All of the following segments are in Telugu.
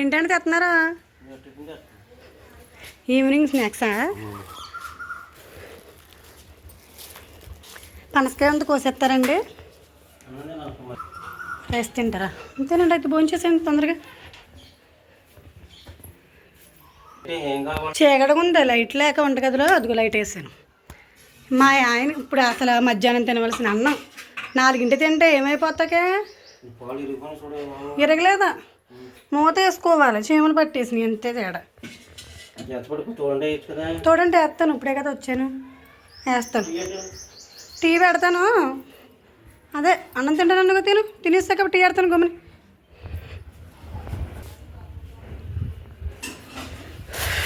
ఏంటంటే తెస్తున్నారా? ఈవినింగ్ స్నాక్సా? పనసకాయ అంతా కోసేస్తారండి, రైస్ తింటారా? అంతేనండి, అయితే భోంచేసేయండి తొందరగా. చీకటిగా ఉంది, లైట్ లేక వంటగదిలో అదిగో లైట్ వేసాను. మా ఆయన ఇప్పుడు అసలు మధ్యాహ్నం తినవలసిన అన్నం 4 తింటే ఏమైపోతాకే? ఇరగలేదా? మూత వేసుకోవాలి, చీమలు పట్టేసినాయి అంతే తేడా. చూడండి వేస్తాను, ఇప్పుడే కదా వచ్చాను, వేస్తాను. టీ పెడతాను, అదే అన్నం తింటాను, తినేసాక టీ పెడతాను గమని.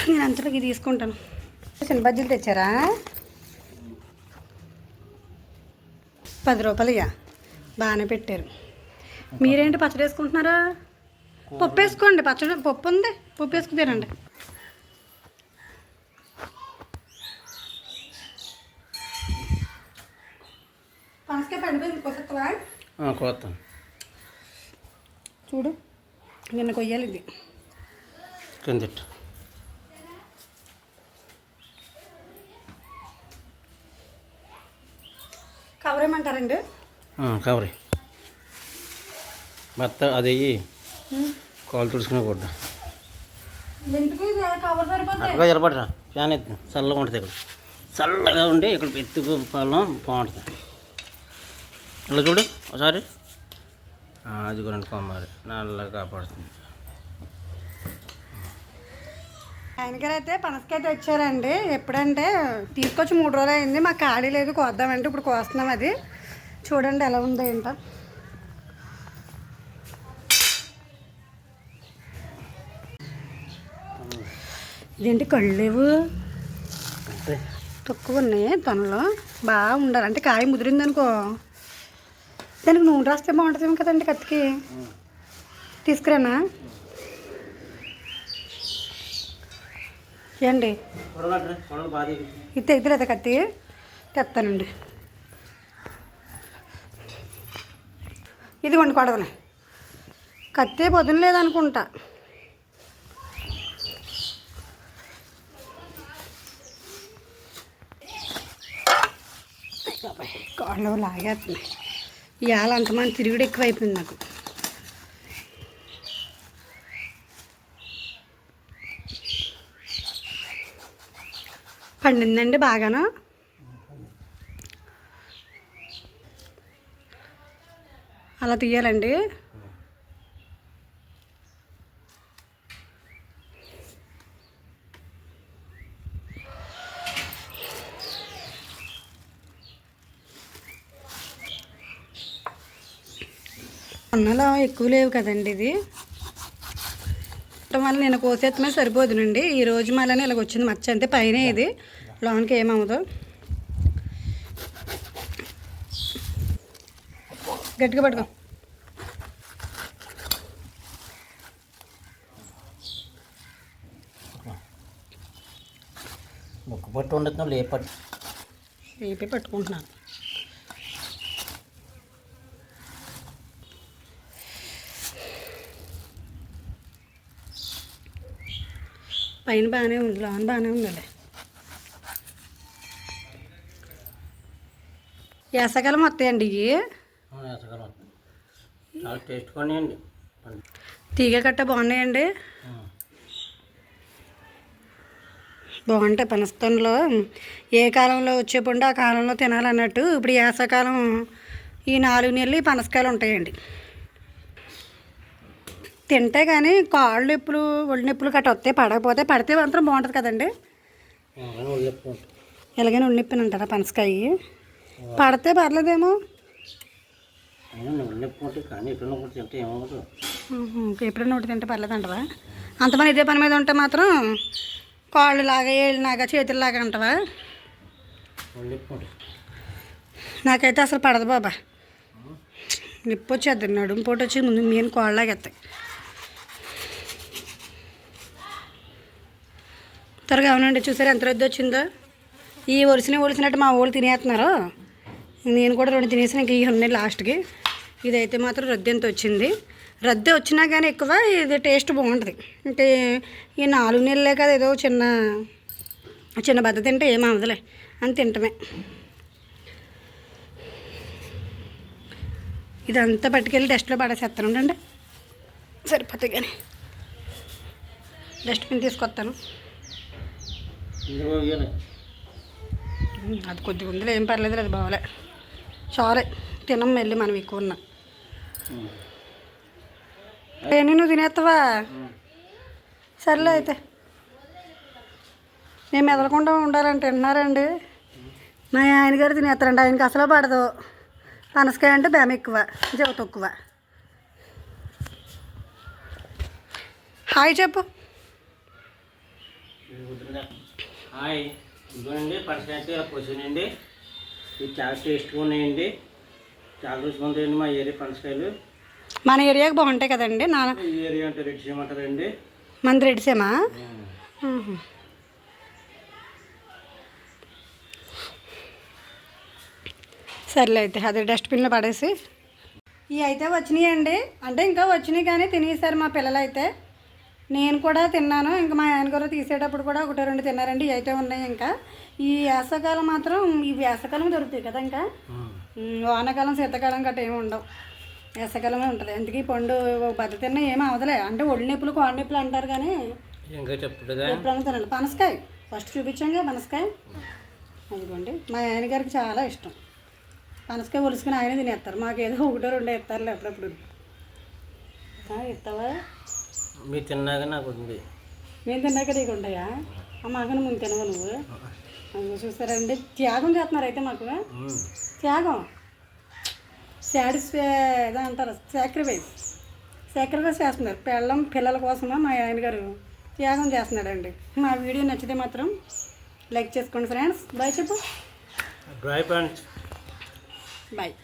నేను అంతలోకి తీసుకుంటాను. చిన్న బజ్జీలు తెచ్చారా? 10 రూపాయలు బాగానే పెట్టారు. మీరేంటి పచ్చడి వేసుకుంటున్నారా? పప్పు వేసుకోండి, పచ్చడి పప్పు ఉంది, పప్పు వేసుకు తినండి. పనసకాయ పండిపోయింది, కోసేస్తావా? కోస్తాను. చూడు, నిన్న కొయ్యాలి ఇది. కిందట కవర్ ఏమంటారండి? కవరే భర్త అది కాలు తుడుచుకునే గుడ్డ. అక్కడ జరపడరా, ఫ్యాన్ ఎత్తు, చల్లగా ఉంటుంది. ఇక్కడ చల్లగా ఉండి ఇక్కడ ఎత్తుకోపాలం బాగుంటుంది. ఇలా చూడు ఒకసారి, అది కూడా కొమ్మారి నల్లగా కాపాడుతుంది. ఆయనగారు అయితే పనసకాయ తెచ్చారండి. ఎప్పుడంటే తీసుకొచ్చి 3 రోజులు అయింది, మాకు ఖాళీ లేదు కోద్దామంటే ఇప్పుడు కోస్తున్నాం. అది చూడండి ఎలా ఉందో ఏంటో. ఇదేంటి కళ్ళు లేవు, తక్కువ ఉన్నాయి తొనలో. బాగా ఉండాలి అంటే కాయ ముదిరిందనుకో, దానికి నూనె రాస్తే బాగుంటుందేమో కదండి కత్తికి. తీసుకురానా ఏండి? ఇది తెగుతులేదా కత్తి? తెస్తానండి. ఇదిగోండి కొడవలే, కత్తి పొద్దున లేదనుకుంటా. కాళ్ళు లాగేస్తున్నాయి ఇవాళ, అంతమంది తిరుగుడు ఎక్కువైపోయింది నాకు. పండిందండి బాగాను. అలా తీయాలండి. అన్నలో ఎక్కువ లేవు కదండి, ఇది వల్ల నేను కోసేత్తమే సరిపోదునండి. ఈరోజు మళ్ళీ ఇలాగ వచ్చింది మచ్చ, అంతే. పైన ఇది లోనికి ఏమవుదో. గట్టిగా పట్టుకో. ముక్కు పట్టు ఉండదు, లేపి పట్టుకుంటున్నాను. పైన బాగానే ఉంది, లోన బాగానే ఉందండి. వేసవకాలం వస్తాయండి ఇవి. తీగ కట్ట బాగున్నాయండి, బాగుంటాయి. పనసతోనలో ఏ కాలంలో వచ్చే పండు ఆ కాలంలో తినాలన్నట్టు. ఇప్పుడు వేసవకాలం ఈ 4 నెలలు ఈ పనసకాయలు ఉంటాయండి. తింటే కానీ కాళ్ళు నొప్పులు, ఒళ్ళు నొప్పులు గట్ట వస్తాయి. పడకపోతే, పడితే మాత్రం బాగుంటుంది కదండి. ఎలాగైనా ఒళ్ళు నొప్పిని అంటారా పనసకాయ? పడితే పర్లేదేమో, ఎప్పుడైనా ఒకటి తింటే పర్లేదు అంటవా? అంతమంది ఇదే పని మీద ఉంటే మాత్రం కాళ్ళు లాగా, ఏళ్ళలాగా, చేతుల్లాగా అంటవా? నాకైతే అసలు పడదు బాబా, నొప్పి వచ్చేద్ది, నడుము పోటు వచ్చి ముందు మీన్ కాళ్ళలాగా ఎత్తాయి. త్వరగా అవునండి, చూసారు ఎంత రద్దు వచ్చిందో. ఈ ఒలిసినట్టు మా వాళ్ళు తినేస్తున్నారు. నేను కూడా 2 తినేసాను, ఇంక ఈ ఉన్నాయి లాస్ట్కి. ఇదైతే మాత్రం రద్దు ఎంత వచ్చింది. రద్దీ వచ్చినా కానీ ఎక్కువ ఇది టేస్ట్ బాగుంటుంది. అంటే ఈ 4 నెలలే కదా, ఏదో చిన్న బద్ద తింటే ఏం అవ్వదులే అని తింటమే. ఇదంతా పట్టుకెళ్ళి డస్ట్లో పడేసేస్తాను ఉండండి, సరిపోతాయి. కానీ డస్ట్బిన్ తీసుకొస్తాను. అది కొద్దిగా ఉందిలే, ఏం పర్లేదు, అది బాగోలే. సారీ, తినం వెళ్ళి మనం ఎక్కువ ఉన్నా. నువ్వు తినేస్తావా? సర్లే అయితే. నేను మెదలకుండా ఉండాలంటే తింటున్నారండి. మా ఆయన గారు తినేస్తారండి, ఆయనకి అసలు పడదు. పనసకాయ అంటే బేమ ఎక్కువ, జీవ తక్కువ. హాయ్ చెప్పు. హాయ్, ఇదిగోనండి పనసకాయ అయితే ఇలా పోసానండి. ఇది చాలా టేస్ట్గా ఉన్నాయండి, చాలా రుచిగా ఉంటాయండి మా ఏరియా పనసకాయలు. మన ఏరియాకి బాగుంటాయి కదండి. ఈ ఏరియా అంటే రెడ్ సేమ్ అంటారండి. మంది రెడ్ సేమా? సర్లే అయితే అది డస్ట్బిన్లో పడేసి. ఇవి అయితే వచ్చినాయండి, అంటే ఇంకా వచ్చినాయి కానీ తినేసారు మా పిల్లలు అయితే. నేను కూడా తిన్నాను, ఇంకా మా ఆయన గారు తీసేటప్పుడు కూడా 1-2 తిన్నారండి. ఇవి అయితే ఉన్నాయి. ఇంకా ఈ వేసవకాలం మాత్రం, ఈ వేసవకాలం దొరుకుతాయి కదా. ఇంకా వానాకాలం శీతాకాలం గట్రా ఏమి ఉండవు, వేసవకాలమే ఉంటుంది. అందుకే ఈ పండు బద్ద తిన్నా ఏమి అవదలే. అంటే ఒళ్ళు నొప్పులు, కాళ్ళ నొప్పులు అంటారు కానీ ఇంకా చెప్తుందా ఎప్పుడైనా తినండి. పనసకాయ ఫస్ట్ చూపించాంగా, పనసకాయ అదిగోండి. మా ఆయన గారికి చాలా ఇష్టం పనసకాయ. ఒలుసుకుని ఆయన తినేస్తారు, మాకేదో 1-2 ఇస్తారులే అప్పుడప్పుడు. ఇస్తావా? మీరు తిన్నాక నాకు ఉంది. మేము తిన్నాక నీకు ఉంటాయా? మాకని ముందు తినవా నువ్వు? అందుకు చూస్తారండి, త్యాగం చేస్తున్నారు అయితే మాకు. త్యాగం, సాటిస్ఫై ఏదో అంటారు, సాక్రిఫైస్ చేస్తున్నారు. పిల్లల కోసమా మా ఆయన గారు త్యాగం చేస్తున్నాడండి. మా వీడియో నచ్చితే మాత్రం లైక్ చేసుకోండి ఫ్రెండ్స్. బాయ్ చెప్పు. Bye friends. బాయ్.